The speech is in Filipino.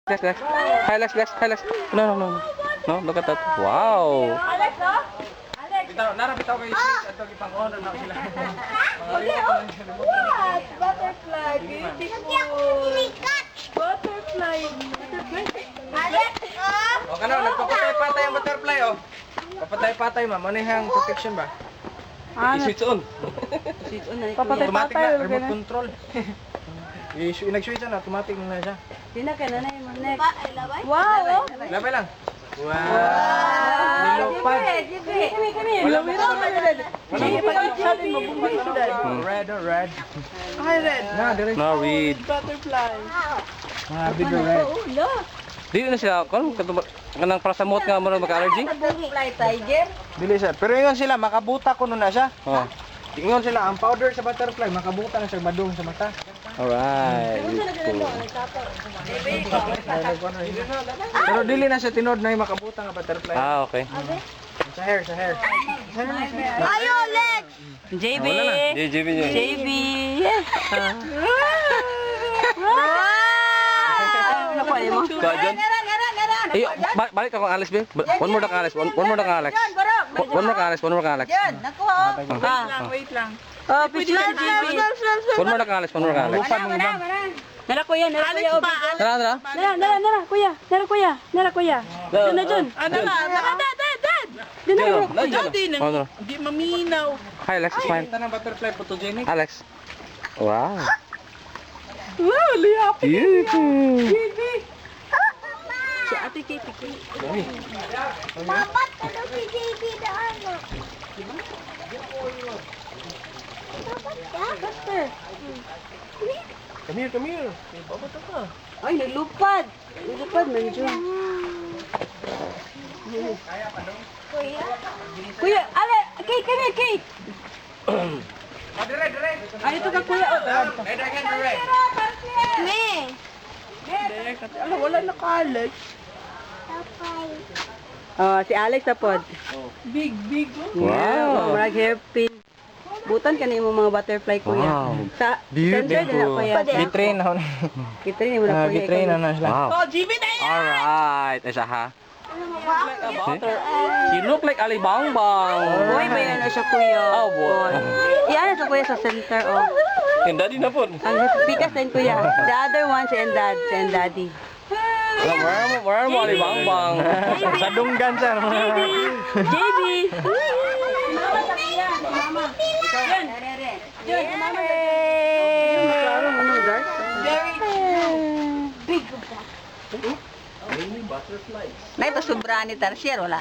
Lex. Hi, Lex. No. No, look at that. Wow. Alex, oh? Alex. Bitaw kayo ito ipang-honor na sila. What? Butterfly. Beautiful. Butterfly. Alex, oh? O kano, nagpapatay-patay ang butterfly oh. Papatay-patay ma, manihang protection ba? I-switch on. Automatic na, remote control. Nag-switch na, automatic na siya. Sino ka na yung next? Wow! Labay lang. Wow! Nilupad. Kami. Red. Hi, red. No, read. Butterfly. Mga bigger red. Dili na sila, kanang para sa moot nga mo magka-allergy? Butterfly tiger. Dili sir, pero ingon sila, makabuta ko na siya. Oh. Ingon sila, ang powder sa butterfly, makabuta na siya badong sa mata. Alright. Pero dili na siya tinod na yung makabuta nga butterfly. Ah, okay. Sa hair. Ayo, Lex! JB! JB. JB! Wow! Ano pa mo? Dyan. Balik ako ang Alex, be. One more kang Alex. One more kang Alex. One more kang Alex. Wait lang. Oh, picture si JB. One more kang Alex. Nara kuya. Tara. Nara kuya. Dun na dun. Dun. Oh, no. Di maminaw. Hi, Alex. It's fine. Ito ng butterfly photogenic. Alex. Wow. Wow, liyap. Beautiful. Si Ate Kate. Dapat ano si JB na ano? Dapat Come here. Babato ka. Ay, nilupad. Man dyan. Kuya, ale, Kate. Dire. Ay, ito ka kuya. Dire. Me. Ala, wala na kalat. Tapay. Oh, si Alex sa pod. Big. Wow. Marag hairpin. Butan ka na yung mga butterfly kuya. Wow. Sa Beautiful. center din na kuya. Gitrain na. Kitrin mo na kuya. Gitrain na sila. Wow. Oh, GB na yan! Alright. Isa ha. You look like Alibangbang. Boy ba yan o siya kuya? Oh, boy. Yan sa kuya sa center oh. And daddy na po. Ang pikas din kuya. The other one si and daddy. Where mo Alibangbang? Sa dunggan sir. JB. Na ito sobra ni Tarsier, wala.